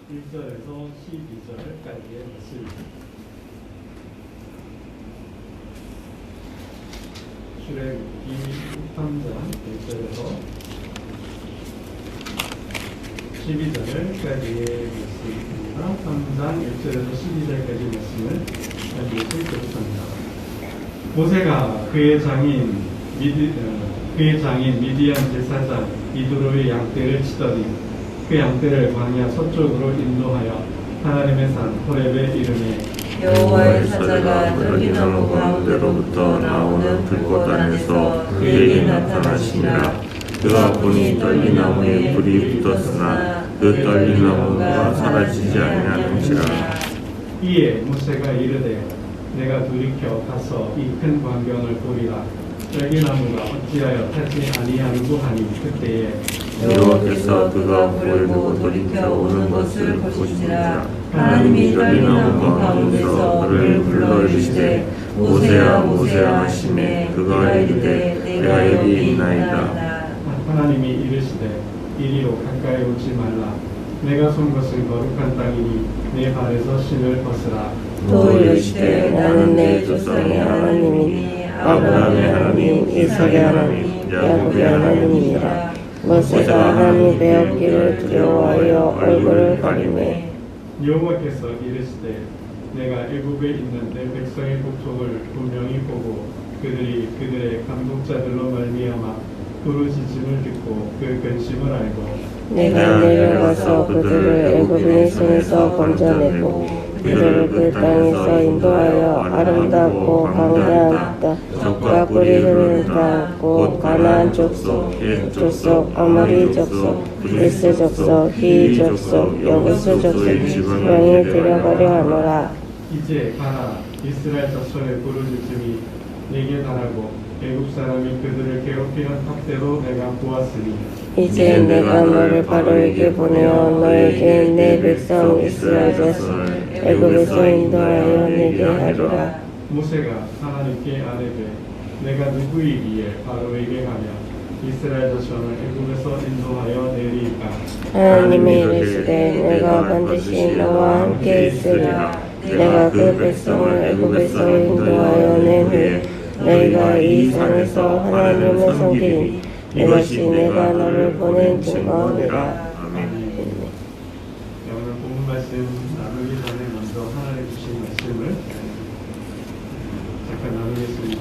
1절에서 12절까지의 말씀입니다. 출애굽기 3장 1절에서 12절까지의 말씀입니다. 3장 1절에서 12절까지 말씀을 읽고 있겠습니다. 모세가 그의 장인 미디안 제사장 이드로의 양떼를 치더니 그 양떼를 광야 서쪽으로 인도하여 하나님의 산 호렙에 이르매 여호와의 사자가 떨기나무 가운데로부터 나오는 불꽃 안에서 그에게 나타나시니라. 그가 보니 떨기나무에 불이 붙었으나 그 떨기나무가 사라지지 아니하는지라. 이에 모세가 이르되 내가 돌이켜 가서 이 큰 광경을 보리라. 떨기나무가 어찌하여 타지 아니하는고 하니 그때에 여호와께서 그가 불을 보고 돌이켜 오는 것을 보시니라. 하나님이 떨기나무 가운데서 그를 불러 이르시되 모세야 모세야 하시매 그가 이르되 내가 여기 있나이다. 하나님이 이르시되 이리로 가까이 오지 말라. 내가 쏜 것은 거룩한 땅이니 내 발에서 신을 벗으라. 또 이르시되 나는 내 조상의 하나님이니 아브라함의 하나님 이삭의 하나님 야곱의 하나님이니라. 모세가 하나님이 배웠기를 두려워하여 얼굴을 가리매 여호와께서 이르시되 내가 애굽에 있는 내 백성의 고통을 분명히 보고 그들의 감독자들로 말미암아 부르짖음을 듣고 그 근심을 알고 내가 내려가서 그들을 애굽인의 손에서 건져내고 그들을 그 땅에서 인도하여 아름답고 광대한 땅 젖과 꿀이 흐르는 땅 곧 가나안 족속, 헷 족속, 아모리 족속, 브리스 족속, 히 족속, 여부스 족속의 지방에 들어가려 하노라. 이제 가라. 이스라엘 자손의 부르짖음이 내게 달하고 애굽 사람이 그들을 괴롭히는 탑대로 내가 보았으니 이제 내가 너를 바로에게 보내어 너에게 내 백성 이스라엘 자손을 애굽에서 인도하여 내게 하리라. 모세가 하나님께 아뢰되 내가 누구이기에 바로에게 가며 이스라엘 자손을 애굽에서 인도하여 내리까. 하나님이 이르시되 내가 반드시 너와 함께 있으리라. 내가 그 백성을 애굽에서 인도하여 낸 후에 너희가 이 산에서 하나님을 섬기리니 이것이 내가 너를 보낸 증거니라. 오늘 본문 말씀 나누기 전에 먼저 하나님 주신 말씀을 잠깐 나누겠습니다.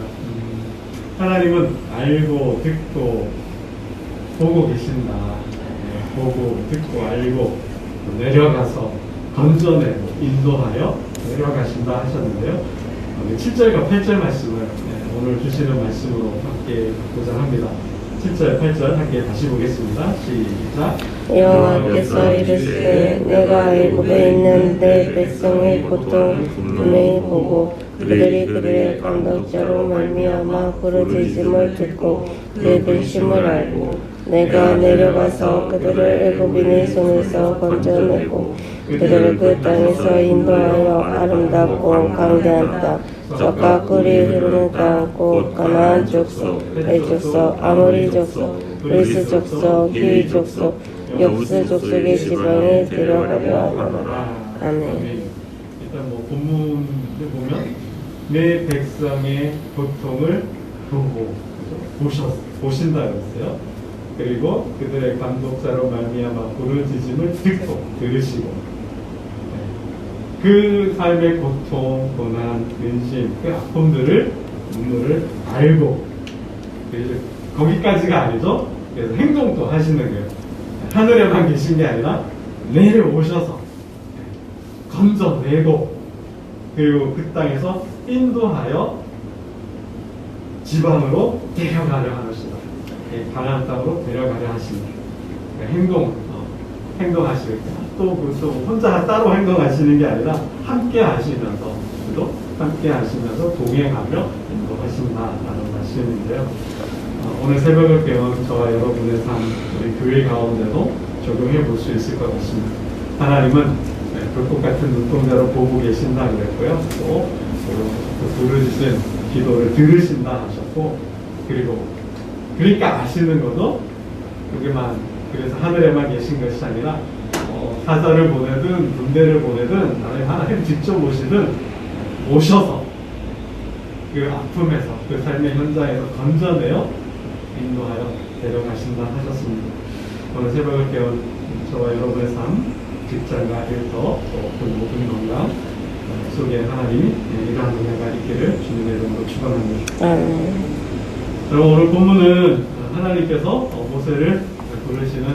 하나님은 알고 듣고 보고 계신다. 보고 듣고 알고 내려가서 건져내고 인도하여 내려가신다 하셨는데요. 7절과 8절 말씀을 오늘 주시는 말씀으로 함께 보자 합니다. 7절, 8절 함께 다시 보겠습니다. 시작. 여호와께서 이르시되 내가 애굽에 있는 내 백성의 고통을 분명히 보고 그들의 감독자로 말미암아 부르짖음을 듣고 그 근심을 알고 내가 내려가서 그들을 애굽인의 손에서 건져내고 그들을 그 땅에서 인도하여 아름답고 광대한 땅 젖과 꿀이 흐르는 땅 곧 가나안 족속, 헷 족속, 아모리 족속, 브리스 족속, 히 족속, 여부스 족속의 지방에 들어가려 하노라. 아멘. 일단 본문을 보면 내 백성의 고통을 보고 보신다 그랬어요. 그리고 그들의 감독자로 말미암아 부르짖음을 듣고 들으시고 그 삶의 고통, 고난, 근심, 그 아픔들을 눈물을 알고 거기까지가 아니죠. 그래서 행동도 하시는 거예요. 하늘에만 계신 게 아니라 내려오셔서 건져내고 그리고 그 땅에서 인도하여 지방으로 데려가려 하십니다. 가나안 땅으로 데려가려 하십니다. 행동하시고 또 혼자 따로 행동하시는 게 아니라 함께 하시면서 함께 하시면서 동행하며 인도하신다라는 말씀인데요. 오늘 새벽을 배운 저와 여러분의 삶, 우리 교회 가운데도 적용해 볼 수 있을 것 같습니다. 하나님은 불꽃 같은 눈동자로 보고 계신다 그랬고요. 또 부르짖은 기도를 들으신다 하셨고 그러니까 아시는 것도 그게만 그래서 하늘에만 계신 것이 아니라 사자를 보내든 군대를 보내든 하나님 직접 오셔서 그 아픔에서 그 삶의 현장에서 건져내어 인도하여 데려가신다 하셨습니다. 오늘 새벽을 깨운 저와 여러분의 삶, 직장과 일터, 또 모든 건강 속에 하나님이 이러한 은혜가 있기를 주님의 이름으로 축원합니다. 여러분, 오늘 본문은 하나님께서 모세를 부르시는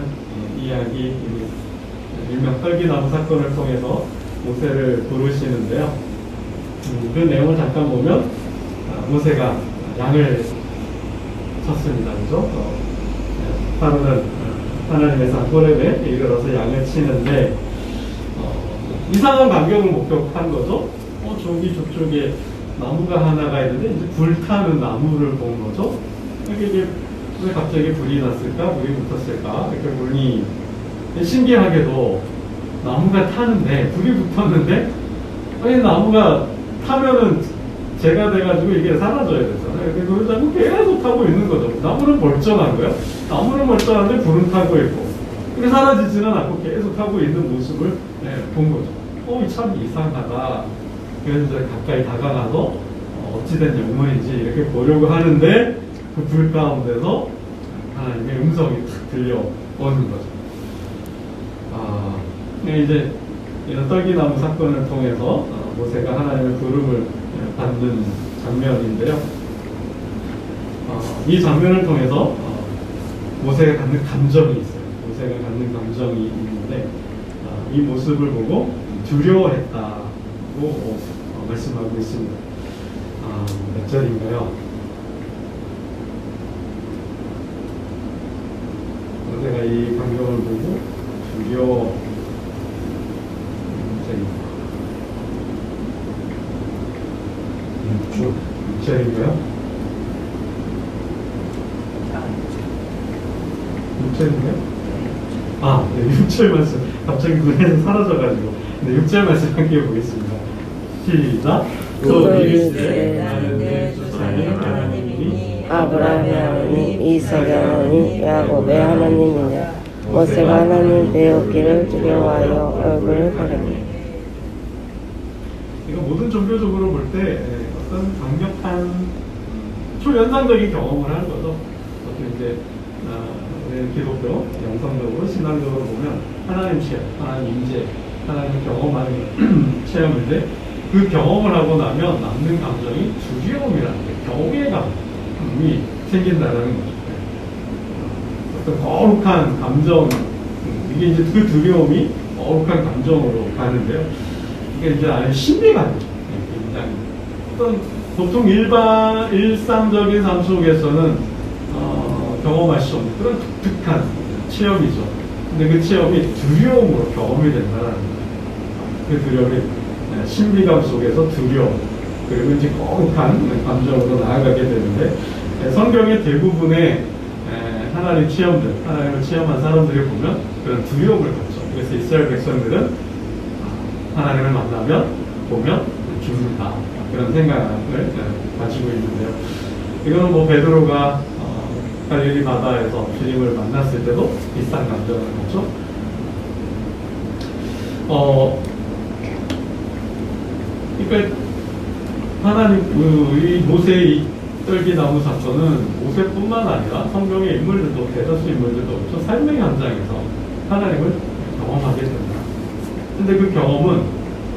이야기입니다. 일명 떨기나무 사건을 통해서 모세를 부르시는데요. 그 내용을 잠깐 보면 모세가 양을 쳤습니다. 그죠? 하루는 하나님의 산 호렙에 이르러서 양을 치는데 이상한 광경을 목격한 거죠. 저쪽에 나무가 하나가 있는데 이제 불타는 나무를 본 거죠. 이게 왜 갑자기 불이 났을까? 불이 붙었을까? 이렇게 보니 신기하게도 나무가 타는데 불이 붙었는데 아니 나무가 타면은 재가 돼가지고 이게 사라져야 되잖아요. 그걸 자꾸 계속 타고 있는 거죠. 나무는 멀쩡한 거예요. 나무는 멀쩡한데 불은 타고 있고 그게 사라지지는 않고 계속 타고 있는 모습을 본 거죠. 참 이상하다. 그래서 이제 가까이 다가가서 어찌된 영문인지 이렇게 보려고 하는데 그 불 가운데서 하나님의 음성이 탁 들려오는 거죠. 이제 이런 떨기나무 사건을 통해서 모세가 하나님의 부름을 받는 장면인데요. 이 장면을 통해서 모세가 갖는 감정이 있어요. 모세가 갖는 감정이 있는데 이 모습을 보고 두려워했다고 말씀하고 있습니다. 몇 절인가요? 모세가 이 광경을 보고 두려워 6절인가요? 6절인가요? 네, 6절 말씀. 갑자기 눈에서 사라져가지고. 네, 6절 말씀 함께 보겠습니다. 시작. 또 이르시되 나는 내 조상의 하나님이니 아브라함의 하나님, 이삭의 하나님, 야곱의 하나님이냐. 모세가 하나님 되었기를 두려워하여 얼굴을 가리니. 이거 모든 종교적으로 볼 때 어떤 강력한 초연상적인 경험을 하는 거죠. 어떤 이제 기독교 영성적으로 신앙적으로 보면 하나님 체험, 하나님 임재, 하나님 경험하는 체험인데 그 경험을 하고 나면 남는 감정이 두려움이라는 게 경외의 감정이 생긴다는 거죠. 어떤 거룩한 감정, 이게 이제 그 두려움이 거룩한 감정으로 가는데요. 이게 이제 아주 신비감이죠. 굉장히 어떤 보통 일상적인 삶 속에서는 경험할 수 없는 그런 독특한 체험이죠. 근데 그 체험이 두려움으로 경험이 된다는 거예요. 그 두려움이 신비감 속에서 두려움, 그리고 이제 거룩한 감정으로 나아가게 되는데 성경의 대부분의 하나님 체험들, 하나님을 체험한 사람들이 보면 그런 두려움을 갖죠. 그래서 이스라엘 백성들은 하나님을 만나면 보면 죽는다, 그런 생각을 가지고 있는데요. 이거는 뭐 베드로가 갈릴리 바다에서 주님을 만났을 때도 비슷한 감정을 갖죠. 그러니까 하나님 이 모세의 떨기나무 사건은 모세뿐만 아니라 성경의 인물들도 대다수 인물들도 없죠. 삶의 현장에서 하나님을 경험하게 된다. 근데 그 경험은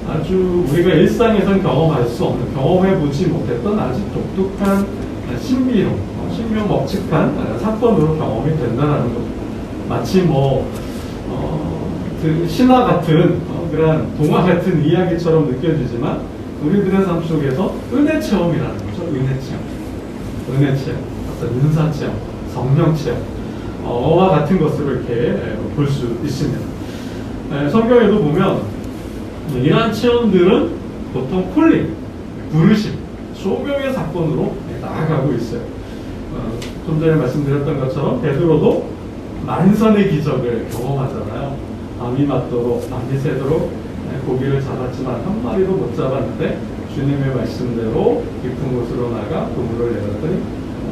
아주 우리가 일상에서는 경험할 수 없는, 경험해보지 못했던 아주 독특한 신묘먹측한 사건으로 경험이 된다는 거죠. 마치 그 신화 같은 그런 동화 같은 이야기처럼 느껴지지만 우리들의 삶 속에서 은혜 체험이라는 거죠. 은혜 체험, 어떤 은사 체험, 성령 체험, 와 같은 것으로 이렇게 볼 수 있습니다. 성경에도 보면 이러한 체험들은 보통 콜링, 부르심, 소명의 사건으로 나아가고 있어요. 좀 전에 말씀드렸던 것처럼 베드로도 만선의 기적을 경험하잖아요. 밤이 맞도록, 밤이 새도록 고기를 잡았지만 한 마리도 못 잡았는데 주님의 말씀대로 깊은 곳으로 나가 그물을 내렸더니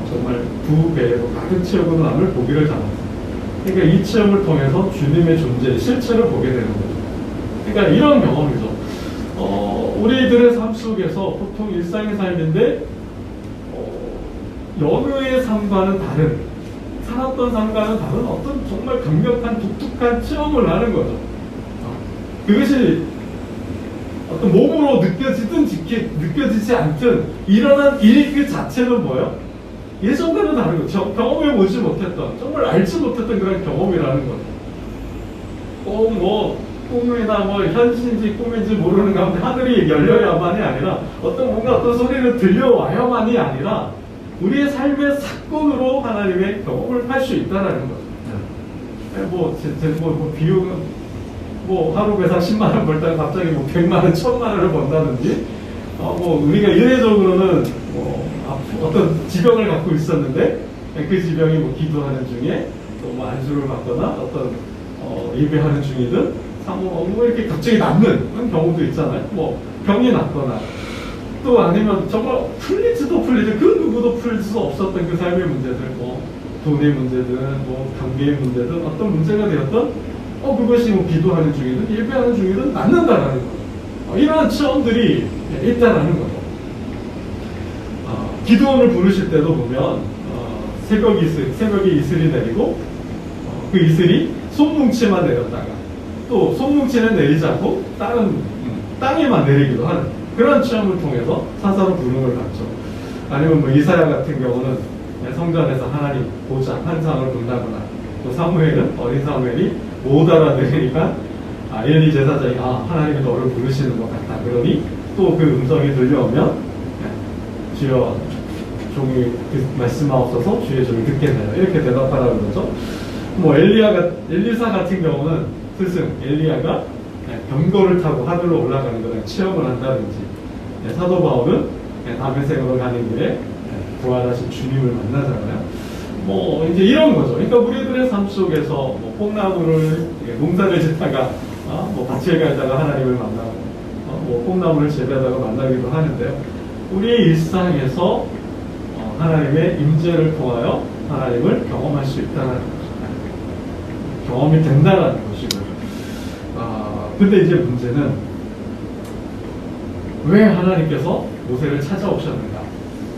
정말 두 배로 가득 채우고 남을 고기를 잡았어요. 그러니까 이 체험을 통해서 주님의 존재, 실체를 보게 되는 거죠. 그러니까 이런 경험이죠. 우리들의 삶 속에서 보통 일상의 삶인데 여러의 삶과는 다른, 살았던 삶과는 다른 어떤 정말 강력한 독특한 체험을 하는 거죠. 그것이 어떤 몸으로 느껴지든 느껴지지 않든 일어난 일 그 자체는 뭐예요? 예전과는 다른 거죠. 경험해보지 못했던, 정말 알지 못했던 그런 경험이라는 거죠. 꼭 뭐 꿈이나 뭐 현실인지 꿈인지 모르는 가운데 하늘이 열려야만이 아니라 뭔가 어떤 소리를 들려와야만이 아니라 우리의 삶의 사건으로 하나님의 경험을 할 수 있다는 거죠. 뭐 비용은 뭐 하루 배상 10만 원 벌다가 갑자기 뭐 100만 원, 1000만 원을 번다든지 뭐 우리가 이례적으로는 뭐 어떤 지병을 갖고 있었는데 그 지병이 뭐 기도하는 중에 또 뭐 안수를 받거나 어떤 예배하는 중이든 뭐 이렇게 갑자기 낫는 그런 경우도 있잖아요. 뭐 병이 낫거나 또 아니면 정말 풀리지도 그 누구도 풀릴 수 없었던 그 삶의 문제들, 뭐 돈의 문제든 뭐 관계의 문제든 어떤 문제가 되었던 그것이 뭐 기도하는 중이든 예배하는 중이든 낫는다라는 거죠. 이러한 체험들이 있다라는 거죠. 기도원을 부르실 때도 보면 새벽에 이슬이 내리고 그 이슬이 솜뭉치만 내렸다가 또 솜뭉치는 내리지 않고 다른 땅에만 내리기도 하는 그런 체험을 통해서 사사로 부름을 받죠. 아니면 뭐 이사야 같은 경우는 성전에서 하나님 보좌 환상을 본다거나 또 사무엘은 어린 사무엘이 못 알아들으니까 엘리 제사장이 하나님이 너를 부르시는 것 같다. 그러니 또 그 음성이 들려오면 주여 종이 말씀하옵소서 주의 종이 듣겠네요. 이렇게 대답하라는 거죠. 뭐 엘리사 같은 경우는 스승 엘리야가 병거를 타고 하늘로 올라가는 거를 체험을 한다든지 사도 바울은 다메섹으로 가는 길에 부활하신 주님을 만나잖아요. 뭐 이제 이런 거죠. 그러니까 우리들의 삶 속에서 뭐 뽕나무를 농사를 짓다가 뭐 밭을 갈다가 하나님을 만나고 뭐 뽕나무를 재배하다가 만나기도 하는데요. 우리의 일상에서 하나님의 임재를 통하여 하나님을 경험할 수 있다는 것입니다. 경험이 된다는 것이고요. 근데 이제 문제는 왜 하나님께서 모세를 찾아오셨는가?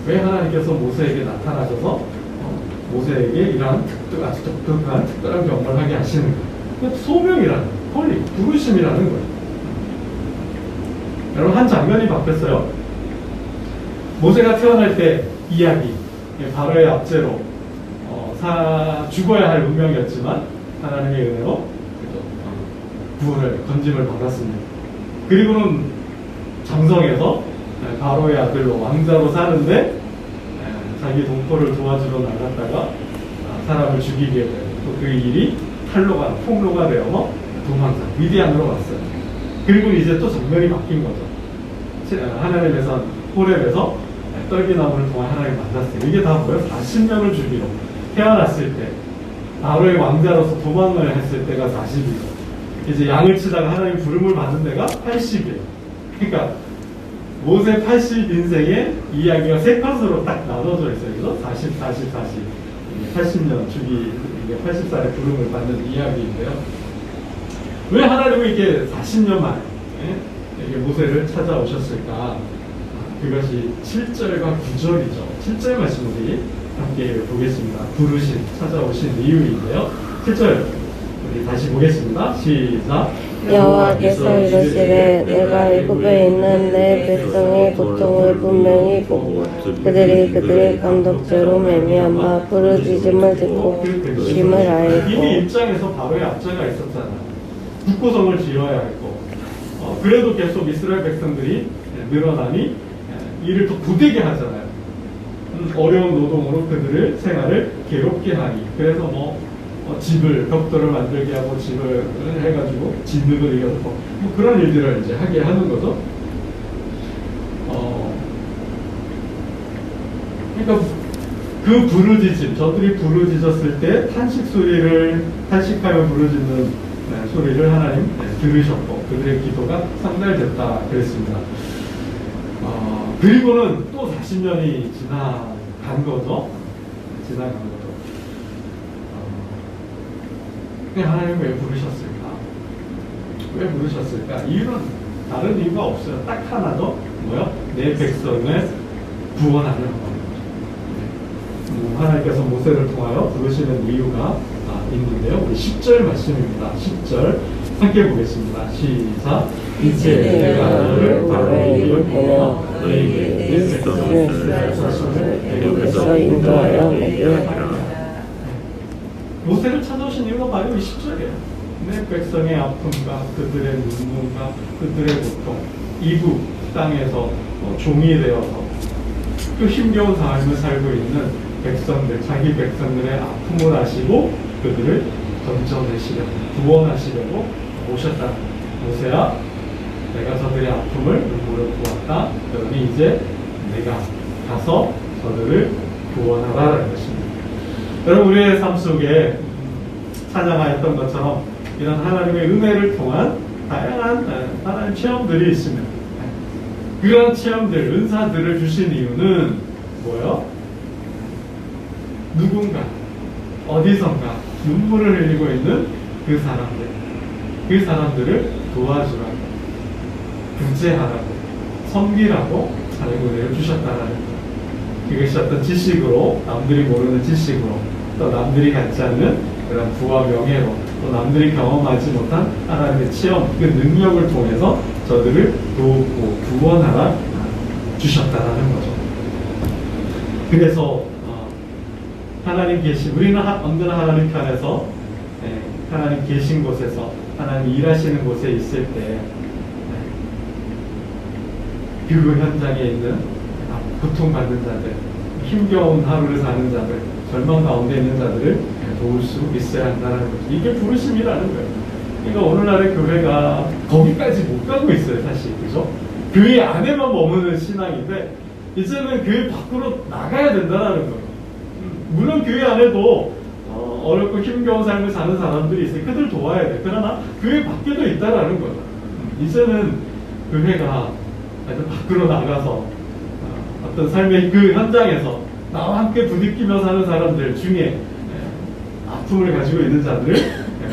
왜 하나님께서 모세에게 나타나셔서 모세에게 이러한 아주 독특한 특별한 경험을 하게 하시는가? 소명이라는 콜링, 부르심이라는 거예요. 여러분 한 장면이 바뀌었어요. 모세가 태어날 때 이야기, 바로의 압제로 죽어야 할 운명이었지만 하나님의 은혜로 구원을 건짐을 받았습니다. 그리고는 장성에서 바로의 아들로 왕자로 사는데 자기 동포를 도와주러 나갔다가 사람을 죽이게 되고 또 그 일이 폭로가 되어 도망자 미디안으로 왔어요. 그리고 이제 또 장면이 바뀐 거죠. 하나님에서 호렙에서 떨기나무를 통해 하나님 만났어요. 이게 다 뭐예요? 40년을 주기로 태어났을 때 바로의 왕자로서 도망을 했을 때가 40이고 이제 양을 치다가 하나님 부름을 받은 데가 80이에요. 그러니까 모세 80인생의 이야기가 세 컷으로 딱 나눠져 있어요. 그래서 40, 40, 40 80년 주기 80살의 부름을 받는 이야기인데요. 왜 하나님은 이렇게 40년 만에 이렇게 모세를 찾아오셨을까? 그것이 7절과 9절이죠. 7절 말씀 우리 함께 보겠습니다. 부르신, 찾아오신 이유인데요. 7절 우리 다시 보겠습니다. 시작. 여호와께서 이르시되 내가 애굽에 있는 내 백성의 고통을 분명히 보고 그들이 그들의 감독죄로 말미암아 부르짖음을 듣고 힘을 알고 이미 입장에서 바로의 압제가 있었잖아요. 국고성을 지어야 했고 그래도 계속 이스라엘 백성들이 늘어나니 이를 더 부대게 하잖아요. 어려운 노동으로 그들의 생활을 괴롭게 하니 그래서 집을 벽돌을 만들게 하고 집을 해가지고 진흙을 이어서 뭐 그런 일들을 이제 하게 하는 거죠. 그러니까 그 부르짖음, 저들이 부르짖었을 때 탄식하여 부르짖는 소리를 하나님 들으셨고 그들의 기도가 상달됐다 그랬습니다. 그리고는 또 40년이 지나간 거죠. 하나님 왜 부르셨을까? 왜 부르셨을까? 이유는 다른 이유가 없어요. 딱 하나도 뭐요? 내 백성을 구원하려는 겁니다. 하나님께서 모세를 통하여 부르시는 이유가 있는데요. 우리 10절 말씀입니다. 10절 함께 보겠습니다. 시작. 이제 내가 너를 바로에게 보내어 너희에게 내 백성을 자손을 애굽에서 인도하여 내게 하라. 모세를 찾아오신 이유가 바로 이 10절이에요. 내 백성의 아픔과 그들의 눈물과 그들의 고통, 이국 땅에서 종이 되어서 그 힘겨운 삶을 살고 있는 백성들, 자기 백성들의 아픔을 아시고 그들을 건져내시려고, 구원하시려고 오셨다. 모세야, 내가 저들의 아픔을 눈물을 보았다. 그러니 이제 내가 가서 저들을 구원하라는 것입니다. 여러분, 우리의 삶 속에 찬양하였던 것처럼 이런 하나님의 은혜를 통한 다양한 하나님 체험들이 있습니다. 그런 체험들, 은사들을 주신 이유는 뭐예요? 누군가, 어디선가 눈물을 흘리고 있는 그 사람들을 도와주라고, 구제하라고, 섬기라고 하나님 은혜를 주셨다는 것. 이것이 어떤 지식으로, 남들이 모르는 지식으로, 또 남들이 갖지 않는 그런 부와 명예로, 또 남들이 경험하지 못한 하나님의 체험, 그 능력을 통해서 저들을 돕고 구원하라 주셨다라는 거죠. 그래서 하나님 우리는 언제나 하나님 편에서, 하나님 계신 곳에서, 하나님 일하시는 곳에 있을 때 그 현장에 있는 고통받는 자들, 힘겨운 하루를 사는 자들, 절망 가운데 있는 자들을 도울 수 있어야 한다는 거죠. 이게 부르심이라는 거예요. 그러니까 오늘날의 교회가 거기까지 못 가고 있어요, 사실. 그죠? 교회 안에만 머무는 신앙인데 이제는 교회 밖으로 나가야 된다는 거예요. 물론 교회 안에도 어렵고 힘겨운 삶을 사는 사람들이 있어요. 그들 도와야 돼. 그러나 교회 밖에도 있다라는 거예요. 이제는 교회가 밖으로 나가서 어떤 삶의 그 현장에서 나와 함께 부딪히며 사는 사람들 중에 아픔을 가지고 있는 자들을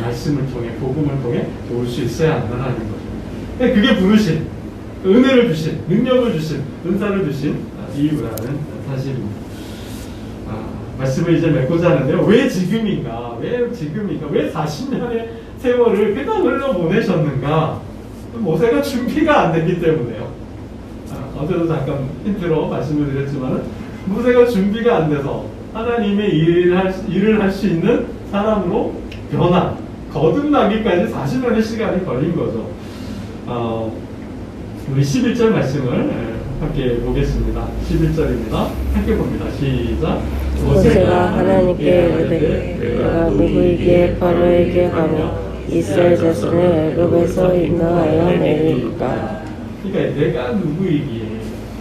말씀을 통해, 복음을 통해 도울 수 있어야 한다는 거죠. 그게 부르신, 은혜를 주신, 능력을 주신, 은사를 주신 이유라는 사실입니다. 말씀을 이제 맺고자 하는데요. 왜 지금인가? 왜 40년의 세월을 그냥 흘려보내셨는가? 모세가 준비가 안 됐기 때문에요. 어제도 잠깐 힌트로 말씀을 드렸지만 모세가 준비가 안 돼서 하나님의 일을 할 수 있는 사람으로 거듭나기까지 40년의 시간이 걸린 거죠. 우리 11절 말씀을 함께 보겠습니다. 11절입니다. 함께 봅니다. 시작. 모세가 하나님께 이르되 내가 누구에게 바로에게 가며 이스라엘 자손을 애굽에서 인도하여 내리까. 그러니까 내가 누구이기에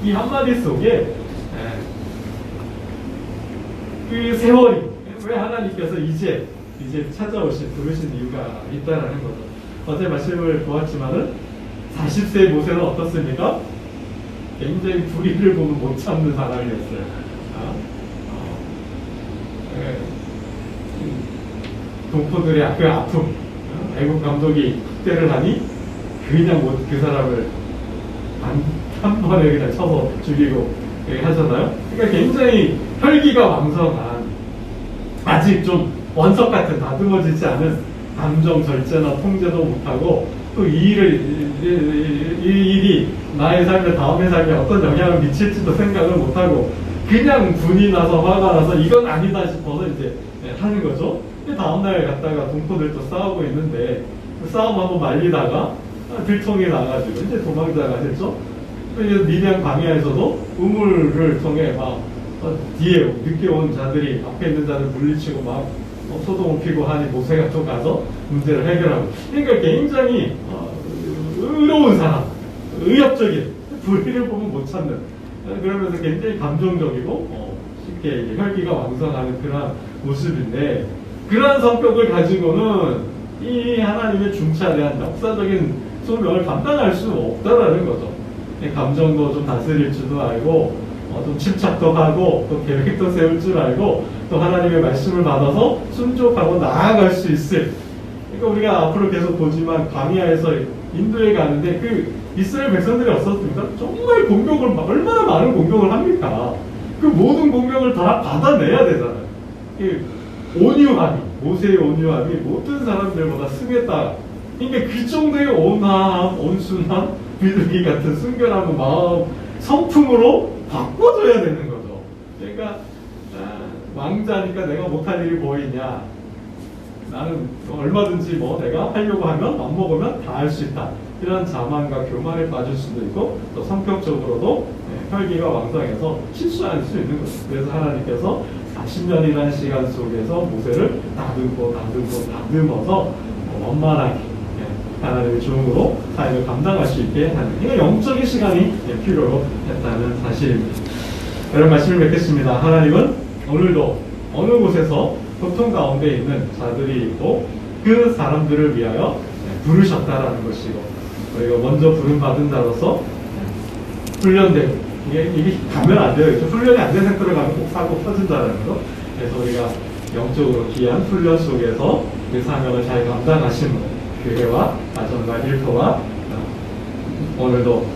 이 한마디 속에 그 세월이 왜 하나님께서 이제 부르신 이유가 있다라는 거죠. 어제 말씀을 보았지만은 40세의 모세는 어떻습니까? 굉장히 불의를 보면 못 참는 사람이었어요. 동포들의 그 아픔, 애국 감독이 학대를 하니 그냥 그 사람을 한 번에 그냥 쳐서 죽이고 하잖아요. 그러니까 굉장히 혈기가 왕성한, 아직 좀 원석 같은 다듬어지지 않은 감정 절제나 통제도 못하고 또 이 일이 나의 삶에, 다음의 삶에 어떤 영향을 미칠지도 생각을 못하고 그냥 분이 나서 화가 나서 이건 아니다 싶어서 이제 하는 거죠. 다음날 갔다가 동포들도 싸우고 있는데 그 싸움 한번 말리다가 들통이 나가지고 이제 도망자가 됐죠. 미디안 광야에서도 우물을 통해 막 뒤에 늦게 온 자들이 앞에 있는 자들 물리치고 막 소동을 피고 하니 모세가 또 가서 문제를 해결하고. 그러니까 굉장히 의로운 사람, 의협적인, 불의를 보면 못 참는, 그러면서 굉장히 감정적이고 쉽게 혈기가 왕성하는 그런 모습인데, 그러한 성격을 가지고는 이 하나님의 중차대한 역사적인 소명을 감당할 수 없다라는 거죠. 감정도 좀 다스릴 줄도 알고, 좀 침착도 하고, 또 계획도 세울 줄 알고, 또 하나님의 말씀을 받아서 순종하고 나아갈 수 있을 그러니까 우리가 앞으로 계속 보지만 광야에서 인도에 가는데 그 이스라엘 백성들이 없었습니까? 정말 공격을 얼마나 많은 공격을 합니까? 그 모든 공격을 다 받아내야 되잖아요. 그 온유함이 모세의 온유함이 모든 사람들보다 승했다. 그러니까 그 정도의 온화함, 온순함, 비둘기 같은 순결한 마음, 성품으로 바꿔줘야 되는 거죠. 그러니까 왕자니까 내가 못할 일이 보이냐? 나는 얼마든지 내가 하려고 하면 맘 먹으면 다 할 수 있다. 이런 자만과 교만에 빠질 수도 있고 또 성격적으로도 혈기가 왕성해서 실수할 수 있는 거죠. 그래서 하나님께서 40년이라는 시간 속에서 모세를 다듬어서 원만하게 하나님의 종으로 사역을 감당할 수 있게 하는 이거 영적인 시간이 필요로 했다는 사실입니다. 이런 말씀을 맺겠습니다. 하나님은 오늘도 어느 곳에서 고통 가운데 있는 자들이 있고 그 사람들을 위하여 부르셨다라는 것이고 우리가 먼저 부름받은 자로서 훈련되고 이게 가면 안 돼요. 훈련이 안 된 상태로 가면 꼭 사고 터진다는 거. 그래서 우리가 영적으로 귀한 훈련 속에서 그 사명을 잘 감당하신 교회와 가정과 일터와 오늘도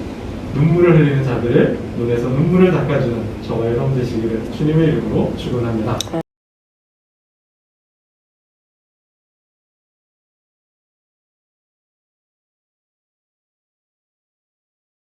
눈물을 흘리는 자들의 눈에서 눈물을 닦아주는 저와 여러분 되시기를 주님의 이름으로 축원합니다.